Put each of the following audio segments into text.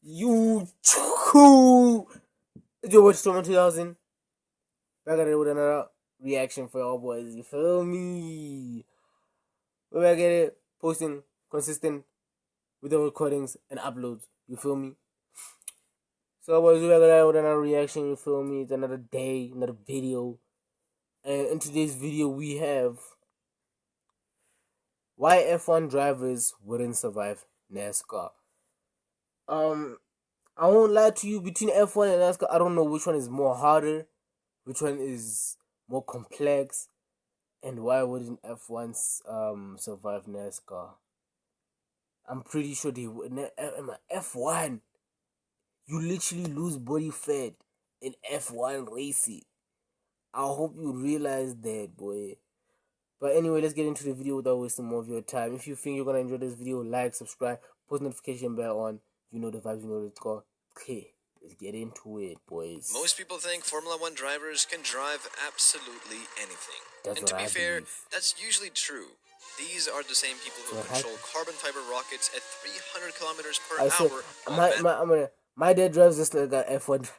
You too. You watch Storm 2000? Back at it with another reaction for y'all boys. You feel me? We're back at it, posting consistent with the recordings and uploads. You feel me? So boys, we're back at it with another reaction. You feel me? It's another day, another video. And in today's video, we have why F1 drivers wouldn't survive NASCAR. I won't lie to you. Between F1 and NASCAR, I don't know which one is more harder, which one is more complex, and why wouldn't F1 survive NASCAR? I'm pretty sure they would. F1, you literally lose body fat in F1 racing. I hope you realize that, boy. But anyway, let's get into the video without wasting more of your time. If you think you're gonna enjoy this video, like, subscribe, post notification bell on. You know the vibes, you know the score. Okay, let's get into it, boys. Most people think Formula One drivers can drive absolutely anything. That's and to what be I fair, believe. that's usually true. These are the same people who control carbon fiber rockets at 300 kilometers per hour. My dad drives just like an F1.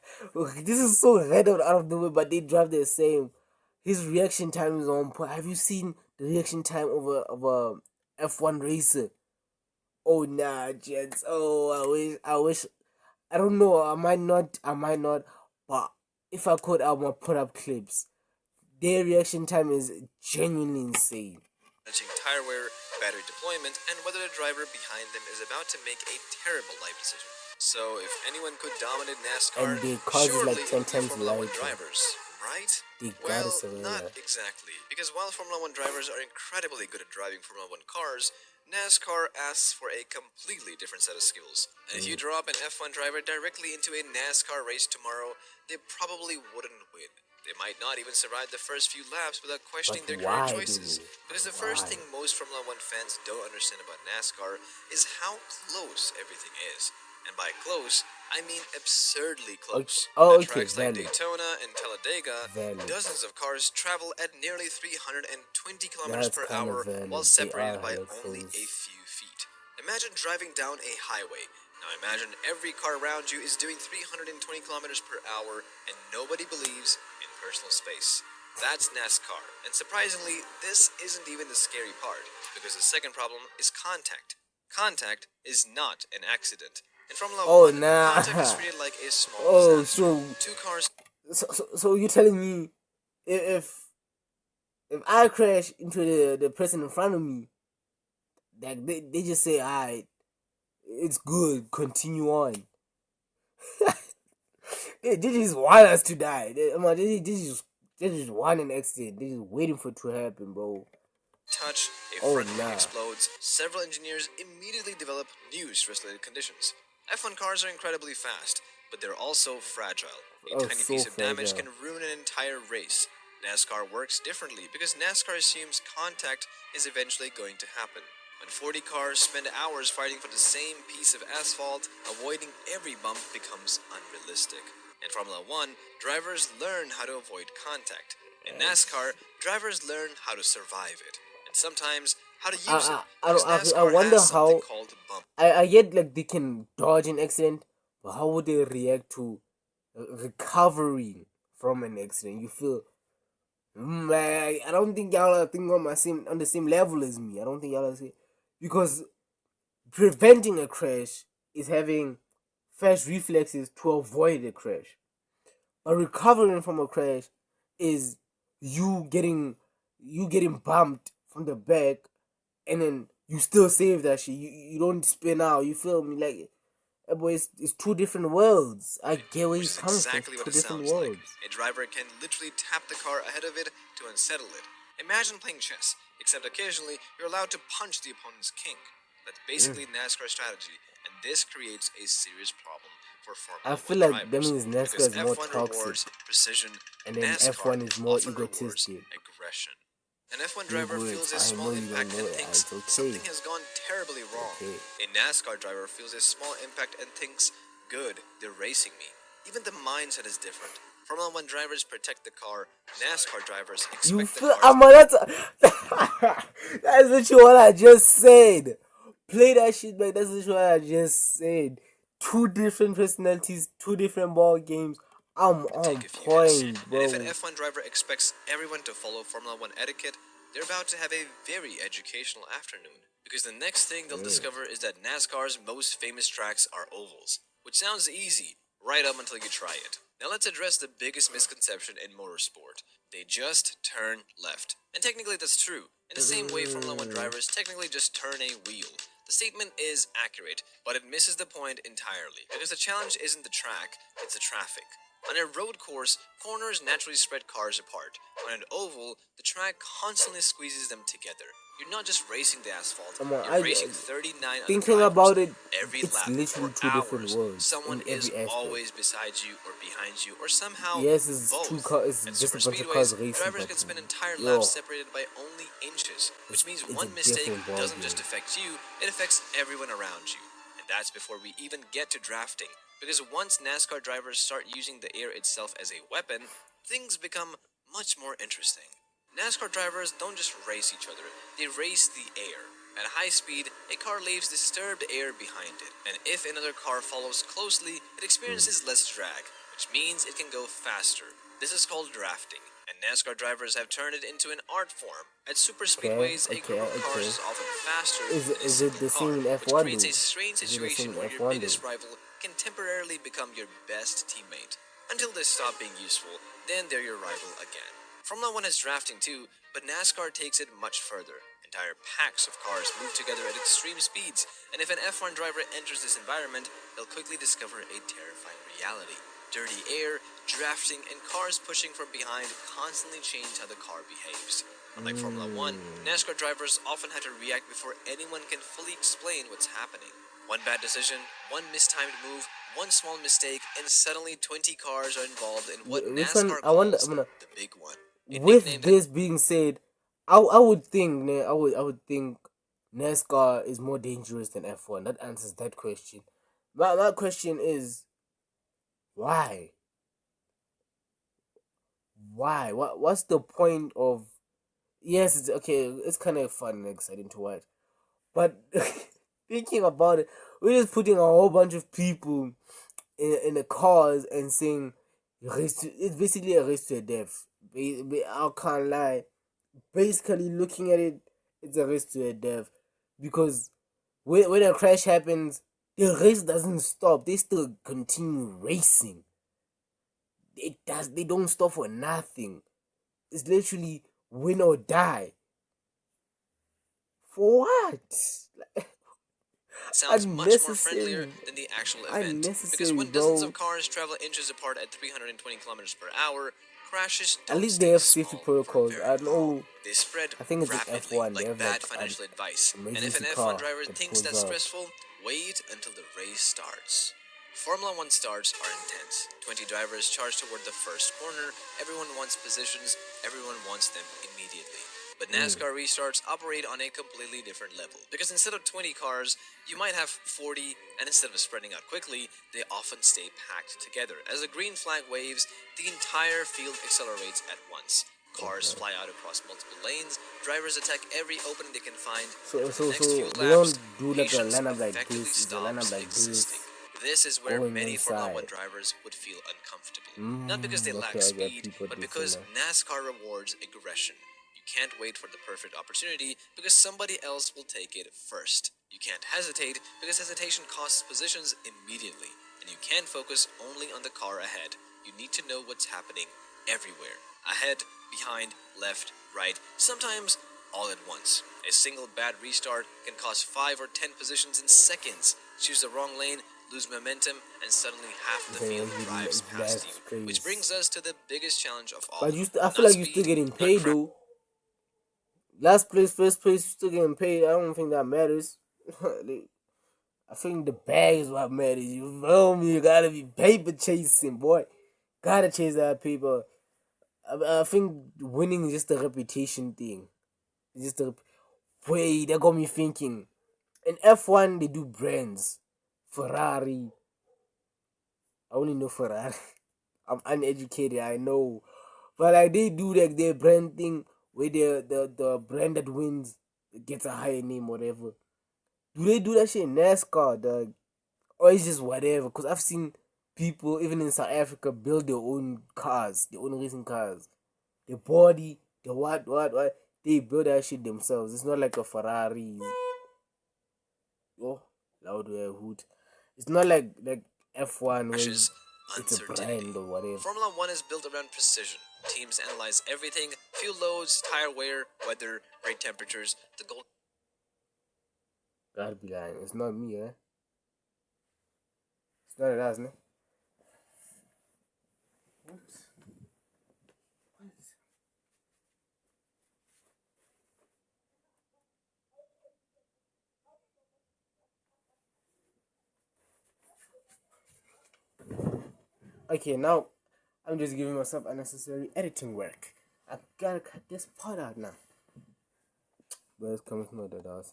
This is so random out of the way, but they drive the same. His reaction time is on point. Have you seen the reaction time of a F1 racer? Oh nah, gents. Oh, I wish. I don't know. I might not. But if I could, I would put up clips. Their reaction time is genuinely insane. Managing tire wear, battery deployment, and whether the driver behind them is about to make a terrible life decision. So, if anyone could dominate NASCAR, And their cars is surely like 10 it would be times Formula One lighter. drivers, right? They Well, gotta survive. not exactly, because while Formula One drivers are incredibly good at driving Formula One cars, NASCAR asks for a completely different set of skills. And if you drop an F1 driver directly into a NASCAR race tomorrow, they probably wouldn't win. They might not even survive the first few laps without questioning their career choices. Because the first thing most Formula One fans don't understand about NASCAR is how close everything is. And by close, I mean absurdly close. At tracks like Daytona and Talladega, dozens of cars travel at nearly 320 kilometers per hour while separated by only a few feet. Imagine driving down a highway. Now imagine every car around you is doing 320 kilometers per hour and nobody believes in personal space. That's NASCAR. And surprisingly, this isn't even the scary part, because the second problem is contact. Contact is not an accident. In Formula One, contact is treated like a small disaster. Two cars. So you're telling me if I crash into the person in front of me, like they just say, alright, it's good, continue on. They just want us to die. They just want an accident. They just waiting for it to happen, bro. Touch, a front wing explodes. Several engineers immediately develop new stress-related conditions. F1 cars are incredibly fast, but they're also fragile. A tiny piece of damage can ruin an entire race. NASCAR works differently because NASCAR assumes contact is eventually going to happen. When 40 cars spend hours fighting for the same piece of asphalt, avoiding every bump becomes unrealistic. In Formula One, drivers learn how to avoid contact. In NASCAR, drivers learn how to survive it. And sometimes, how to use it. I wonder how. I get like they can dodge an accident, but how would they react to recovering from an accident? You feel, man, I don't think y'all are thinking on the same level as me. I don't think y'all are saying, because preventing a crash is having fast reflexes to avoid a crash, but recovering from a crash is you getting bumped from the back, and then you still save that shit. You don't spin out. You feel me? Like, boy, it's two different worlds. I get where he's coming from. Two different worlds. A driver can literally tap the car ahead of it to unsettle it. Imagine playing chess, except occasionally you're allowed to punch the opponent's king. That's basically NASCAR strategy, and this creates a serious problem for Formula One. I feel like that means NASCAR is more toxic, precision, and then F1 is more egotistic. Aggression. An F1 driver feels a small impact and thinks something has gone terribly wrong. A NASCAR driver feels a small impact and thinks, good, they're racing me. Even the mindset is different. Formula One drivers protect the car. NASCAR drivers expect the car. That's literally what I just said. Play that shit back. That's literally what I just said. two different personalities, two different ball games. I'm Could take on a few minutes. point, And if an bro. F1 driver expects everyone to follow Formula One etiquette, they're about to have a very educational afternoon. Because the next thing they'll Mm. discover is that NASCAR's most famous tracks are ovals, which sounds easy, right up until you try it. Now let's address the biggest misconception in motorsport. They just turn left. And technically that's true. In the same way Formula One Mm. drivers technically just turn a wheel. The statement is accurate, but it misses the point entirely. Because the challenge isn't the track, it's the traffic. On a road course, corners naturally spread cars apart. On an oval, the track constantly squeezes them together. You're not just racing the asphalt, Come on, you're racing 39 other thinking drivers. about it, Every it's lap, for literally two different hours, worlds someone in is every aspect. always beside you or behind you, or somehow Yes, it's two both. cars. It's At just super a bunch of speedways, cars racing, drivers but can spend entire laps yo, separated by only inches, which means it's a one mistake different ball doesn't game. just affect you, it affects everyone around you. And that's before we even get to drafting. Because once NASCAR drivers start using the air itself as a weapon, things become much more interesting. NASCAR drivers don't just race each other, they race the air. At high speed, a car leaves disturbed air behind it, and if another car follows closely, it Mm. experiences less drag, which means it can go faster. This is called drafting, and NASCAR drivers have turned it into an art form. At super Okay, speedways, a group okay, of cars okay. is often faster than a Is it single the car, same in F which one creates though? a strange Is it the same situation in where F your one though? biggest rival can temporarily become your best teammate. Until they stop being useful, then they're your rival again. Formula One has drafting too, but NASCAR takes it much further. Entire packs of cars move together at extreme speeds, and if an F1 driver enters this environment, they'll quickly discover a terrifying reality. Dirty air, drafting, and cars pushing from behind constantly change how the car behaves. Unlike Formula One, Mm. NASCAR drivers often have to react before anyone can fully explain what's happening. One bad decision, one mistimed move, one small mistake, and suddenly 20 cars are involved in what Which one? NASCAR I wonder. calls the big one. A With nickname that this being said, I would think, I would think NASCAR is more dangerous than F1. That answers that question. My question is why? Why? What's the point of? Yes, it's okay. It's kind of fun and exciting to watch, but thinking about it, we're just putting a whole bunch of people in the cars and saying it's basically a race to a death. I can't lie. Basically, looking at it, it's a race to a death because when a crash happens, the race doesn't stop. They still continue racing. It does. They don't stop for nothing. It's literally win or die. For what? sounds much more friendlier Unnecessary. than the actual event. Because Unnecessary, when dozens of bro. cars travel inches apart at 320 kilometers per hour, crashes At don't least they stay have safety small for protocols. very I long. know. They spread I think it's in F rapidly, one. They like have bad like an financial advice. And if an emergency F1 car driver that thinks pulls that's up. stressful, wait until the race starts. Formula One starts are intense. 20 drivers charge toward the first corner. Everyone wants positions. Everyone wants them immediately. But Mm. NASCAR restarts operate on a completely different level. Because instead of 20 cars, you might have 40, and instead of spreading out quickly, they often stay packed together. As the green flag waves, the entire field accelerates at once. Cars Okay. fly out across multiple lanes, drivers attack every opening they can find, and So for the so next few so they laps, don't do like a patience lineup like effectively this. It's a lineup stops like existing. this This is where going many Formula One inside. drivers would feel uncomfortable. Not because they Mm, lack okay, I get speed, people but dissing because now. NASCAR rewards aggression. You can't wait for the perfect opportunity because somebody else will take it first. You can't hesitate because hesitation costs positions immediately. And you can't focus only on the car ahead. You need to know what's happening everywhere. Ahead, behind, left, right, sometimes all at once. A single bad restart can cost 5 or 10 positions in seconds. Choose the wrong lane, lose momentum, and suddenly half the Okay, field drives past you. last Which place. brings us to the biggest challenge of all. But I feel Not like you're still speed, getting not paid crash. though. Last place, first place, you're still getting paid. I don't think that matters. I think the bag is what matters. You feel me? You gotta be paper chasing, boy. Gotta chase that paper. I think winning is just a reputation thing. It's just a wait. That got me thinking. In F1, they do brands. Ferrari. I only know Ferrari. I'm uneducated. I know, but like they do like their brand thing where the brand that wins gets a higher name, whatever. Do they do that shit in NASCAR, dog? or it's just whatever. Because I've seen people even in South Africa build their own cars, their own racing cars, the body, the what. They build that shit themselves. It's not like a Ferrari. Oh, loud hood. It's not like F1 where Crashes, it's a uncertainty. brand or whatever. Formula One is built around precision. Teams analyze everything: fuel loads, tire wear, weather, brake temperatures. The goal Gotta be lying. It's not me, eh? It's not us, ne? Okay, now I'm just giving myself unnecessary editing work. I gotta cut this part out now. But it's coming from the house.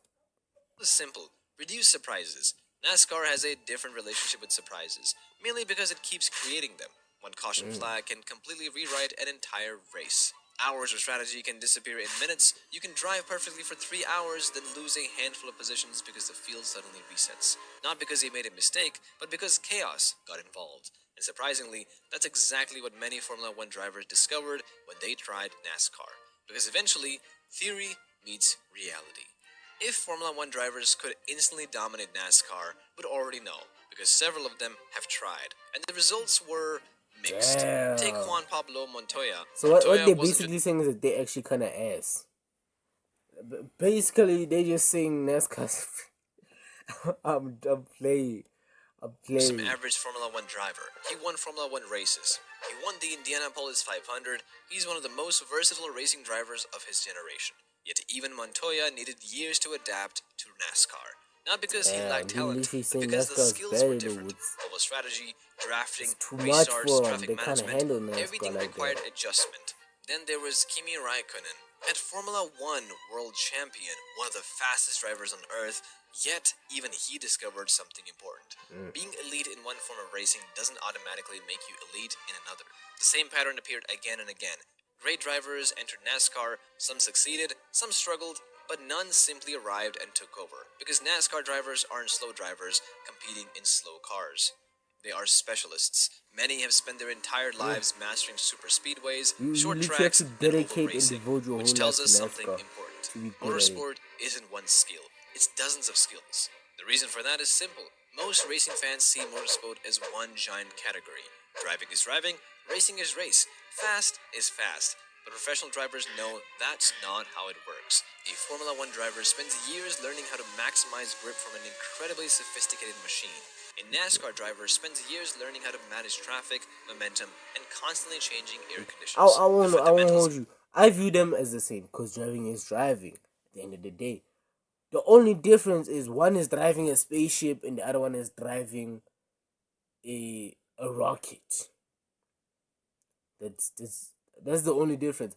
is simple: reduce surprises. NASCAR has a different relationship with surprises, mainly because it keeps creating them. One caution flag can completely rewrite an entire race. Hours of strategy can disappear in minutes. You can drive perfectly for 3 hours, then lose a handful of positions because the field suddenly resets. Not because you made a mistake, but because chaos got involved. And surprisingly, that's exactly what many Formula One drivers discovered when they tried NASCAR. Because eventually, theory meets reality. If Formula One drivers could instantly dominate NASCAR, we'd already know, because several of them have tried, and the results were mixed. Take Damn. Juan Pablo Montoya. So what Montoya they're wasn't just basically saying is that they actually kind of ass. Basically, they just saying NASCAR. I'm playing. I'm some playing. average Formula One driver. He won Formula One races. He won the Indianapolis 500. He's one of the most versatile racing drivers of his generation. Yet even Montoya needed years to adapt to NASCAR. Not because he lacked Damn, he talent, literally but saying because the NASCAR is skills were better though. different. All the strategy, drafting, It's too much restarts, for them. traffic They can't management, handle NASCAR everything like that. required adjustment. Then there was Kimi Raikkonen. At Formula One world champion, one of the fastest drivers on earth, yet even he discovered something important. Being elite in one form of racing doesn't automatically make you elite in another. The same pattern appeared again and again. Great drivers entered NASCAR, some succeeded, some struggled, but none simply arrived and took over. Because NASCAR drivers aren't slow drivers competing in slow cars. They are specialists. Many have spent their entire lives mastering super speedways, You short literally have to tracks, and oval dedicate and racing, devote your whole which life tells to us something NASCAR important. to be good at it. Motorsport isn't one skill, it's dozens of skills. The reason for that is simple. Most racing fans see motorsport as one giant category. Driving is driving, racing is race, fast is fast. But professional drivers know that's not how it works. A Formula One driver spends years learning how to maximize grip from an incredibly sophisticated machine. A NASCAR driver spends years learning how to manage traffic, momentum, and constantly changing air conditions. The I won't fundamentals hold you. I view them as the same because driving is driving. At the end of the day, the only difference is one is driving a spaceship and the other one is driving a rocket. That's the only difference.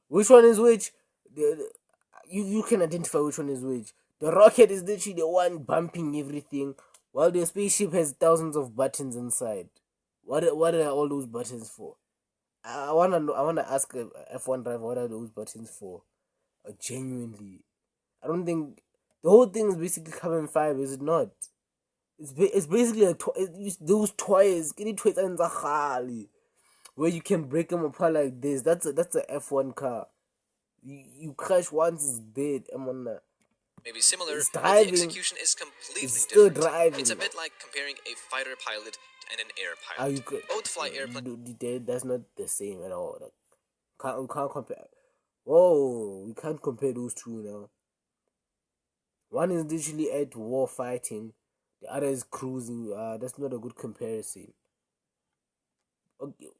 Which one is which? You can identify which one is which. The rocket is literally the one bumping everything, while the spaceship has thousands of buttons inside. What are all those buttons for? I wanna ask a F1 driver what are those buttons for? Genuinely, I don't think the whole thing is basically carbon fiber. Is it not? It's basically those toys. Get it toys and where you can break them apart like this. That's a F1 car. You crash once, it's dead. I'm on that. may be similar, It's but the driving. execution is It's completely still different. It's a driving. bit like comparing a fighter pilot and an air Are pilot. you could Both fly airplanes. that's not the same at all. Like, we can't compare. Whoa, we can't compare those two now. One is literally at war fighting, the other is cruising. That's not a good comparison.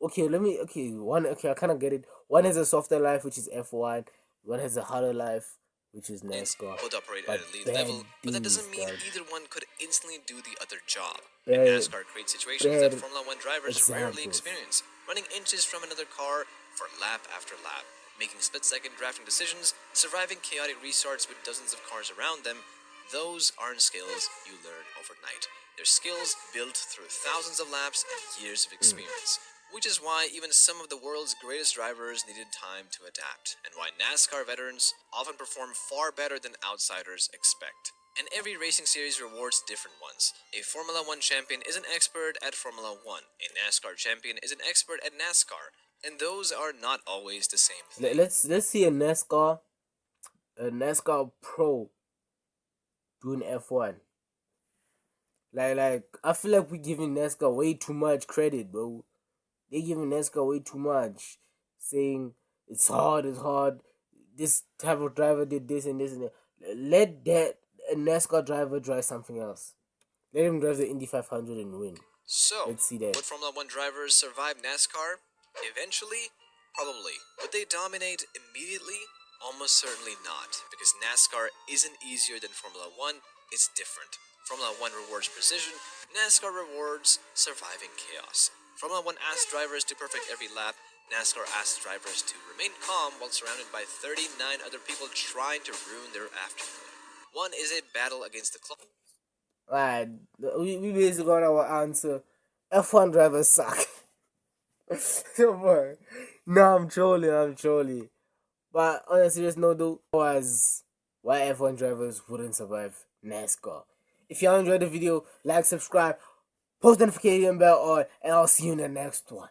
Okay, let me. Okay, one. Okay, I kind of get it. One has a softer life, which is F1. One has a harder life, which is NASCAR. Both operate at But a elite bad level, but that things, doesn't mean God. either one could instantly do the other job. And Bad, NASCAR creates situations that bad Formula One drivers rarely examples. experience, running inches from another car for lap after lap, making split-second drafting decisions, surviving chaotic restarts with dozens of cars around them. Those aren't skills you learn overnight. They're skills built through thousands of laps and years of experience. Which is why even some of the world's greatest drivers needed time to adapt, and why NASCAR veterans often perform far better than outsiders expect. and every racing series rewards different ones. A Formula One champion is an expert at Formula One, a NASCAR champion is an expert at NASCAR, and those are not always the same thing. Let's see a NASCAR pro doing F1. Like I feel like we're giving NASCAR way too much credit, bro. They're giving NASCAR way too much, saying it's hard, it's hard. This type of driver did this and this and that. Let that a NASCAR driver drive something else. Let him drive the Indy 500 and win. So, Let's see that. would Formula One drivers survive NASCAR? Eventually? Probably. Would they dominate immediately? Almost certainly not, because NASCAR isn't easier than Formula One, it's different. Formula One rewards precision, NASCAR rewards surviving chaos. Formula One asks drivers to perfect every lap, NASCAR asks drivers to remain calm while surrounded by 39 other people trying to ruin their afternoon. One is a battle against the clock. Alright, we basically got our answer. F1 drivers suck. Come on. No, I'm trolling. But on a serious note, though, was why F1 drivers wouldn't survive NASCAR. If y'all enjoyed the video, like, subscribe, post notification bell on, and I'll see you in the next one.